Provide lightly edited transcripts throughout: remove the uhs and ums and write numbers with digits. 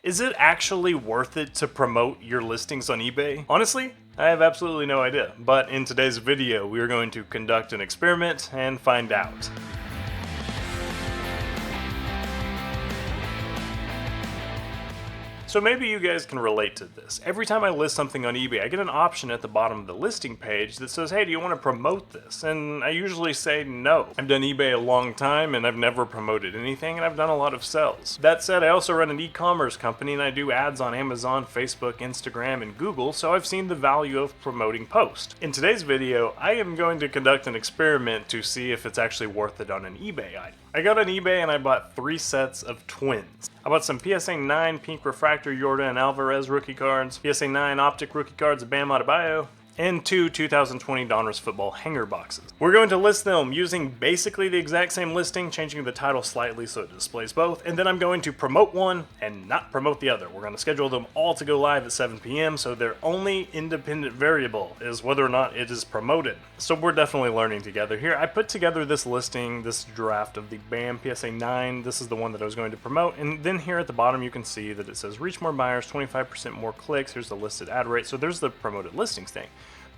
Is it actually worth it to promote your listings on eBay? Honestly, I have absolutely no idea, but in today's video we are going to conduct an experiment and find out. So maybe you guys can relate to this. Every time I list something on eBay, I get an option at the bottom of the listing page that says, hey, do you want to promote this? And I usually say no. I've done eBay a long time and I've never promoted anything, and I've done a lot of sells. That said, I also run an e-commerce company and I do ads on Amazon, Facebook, Instagram, and Google, so I've seen the value of promoting posts. In today's video, I am going to conduct an experiment to see if it's actually worth it on an eBay item. I got on eBay and I bought 3 sets of twins. I bought some PSA 9 Pink Refractor Yorda and Alvarez rookie cards, PSA 9 Optic rookie cards of Bam Adebayo, and 2 2020 Donruss football hanger boxes. We're going to list them using basically the exact same listing, changing the title slightly so it displays both, and then I'm going to promote one and not promote the other. We're going to schedule them all to go live at 7 p.m. so their only independent variable is whether or not it is promoted. So we're definitely learning together here. I put together this listing, this draft of the BAM PSA 9. This is the one that I was going to promote, and then here at the bottom you can see that it says reach more buyers, 25% more clicks. Here's the listed ad rate. So there's the promoted listings thing.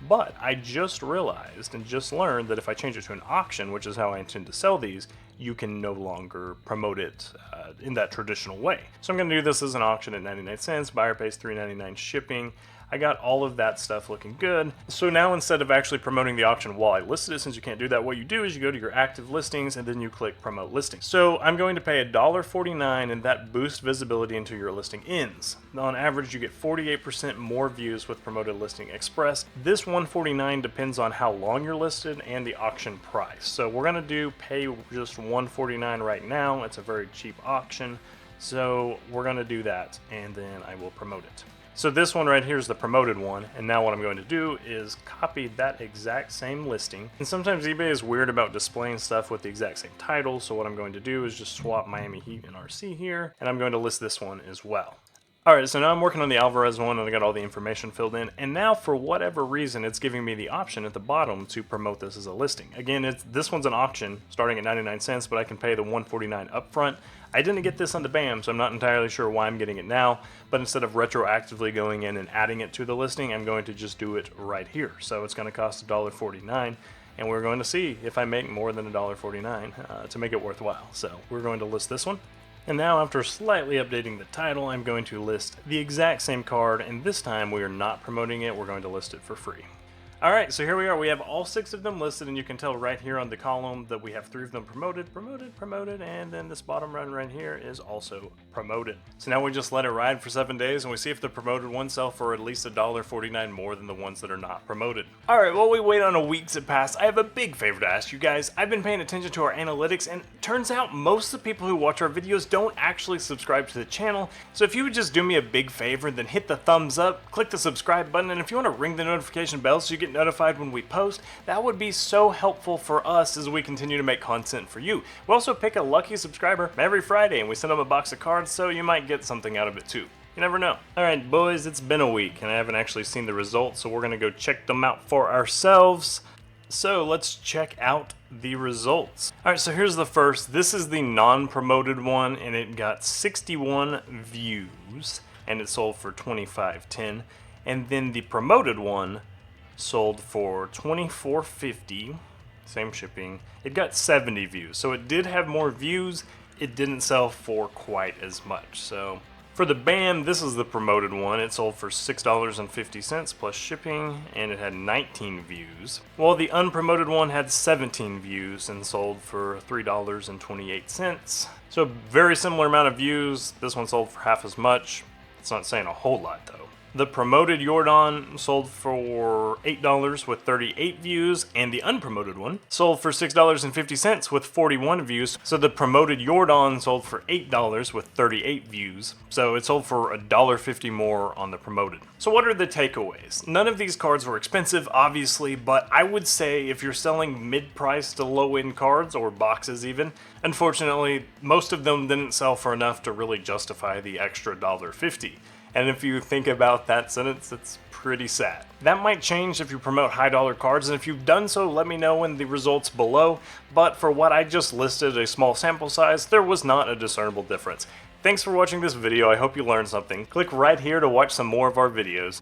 But I just realized and just learned that if I change it to an auction, which is how I intend to sell these, you can no longer promote it in that traditional way. So I'm going to do this as an auction at 99 cents, buyer pays $3.99 shipping. I got all of that stuff looking good. So now instead of actually promoting the auction while I listed it, since you can't do that, what you do is you go to your active listings and then you click promote listing. So I'm going to pay $1.49 and that boosts visibility until your listing ends. On average, you get 48% more views with promoted listing express. This $1.49 depends on how long you're listed and the auction price. So we're gonna pay just $1.49 right now. It's a very cheap auction. So we're gonna do that and then I will promote it. So this one right here is the promoted one, and now what I'm going to do is copy that exact same listing. And sometimes eBay is weird about displaying stuff with the exact same title, so what I'm going to do is just swap Miami Heat and RC here, and I'm going to list this one as well. Alright, so now I'm working on the Alvarez one and I got all the information filled in, and now for whatever reason it's giving me the option at the bottom to promote this as a listing. Again, this one's an auction starting at 99 cents, but I can pay the $1.49 up front. I didn't get this on the BAM, so I'm not entirely sure why I'm getting it now, but instead of retroactively going in and adding it to the listing, I'm going to just do it right here. So it's going to cost $1.49, and we're going to see if I make more than $1.49 to make it worthwhile. So we're going to list this one. And now, after slightly updating the title, I'm going to list the exact same card, and this time we are not promoting it, we're going to list it for free. Alright, so here we are. We have all 6 of them listed, and you can tell right here on the column that we have 3 of them promoted, and then this bottom run right here is also promoted. So now we just let it ride for 7 days, and we see if the promoted ones sell for at least $1.49 more than the ones that are not promoted. Alright, while we wait on a week to pass, I have a big favor to ask you guys. I've been paying attention to our analytics, and turns out most of the people who watch our videos don't actually subscribe to the channel, so if you would just do me a big favor, then hit the thumbs up, click the subscribe button, and if you want to ring the notification bell so you get notified when we post, that would be so helpful for us as we continue to make content for you. We also pick a lucky subscriber every Friday and we send them a box of cards, so you might get something out of it too. You never know. Alright boys, it's been a week and I haven't actually seen the results, so we're gonna go check them out for ourselves. So let's check out the results. Alright, so here's the first. This is the non-promoted one and it got 61 views and it sold for $25.10. And then the promoted one sold for $24.50, same shipping. It got 70 views, so it did have more views. It didn't sell for quite as much. So for the BAM, this is the promoted one. It sold for $6.50 plus shipping, and it had 19 views. While the unpromoted one had 17 views and sold for $3.28. So very similar amount of views. This one sold for half as much. It's not saying a whole lot though. The promoted Jordan sold for $8 with 38 views, and the unpromoted one sold for $6.50 with 41 views. So the promoted Jordan sold for $8 with 38 views. So it sold for $1.50 more on the promoted. So what are the takeaways? None of these cards were expensive, obviously, but I would say if you're selling mid-price to low-end cards, or boxes even, unfortunately, most of them didn't sell for enough to really justify the extra $1.50. And if you think about that sentence, it's pretty sad. That might change if you promote high dollar cards, and if you've done so, let me know in the results below. But for what I just listed, a small sample size, there was not a discernible difference. Thanks for watching this video, I hope you learned something. Click right here to watch some more of our videos.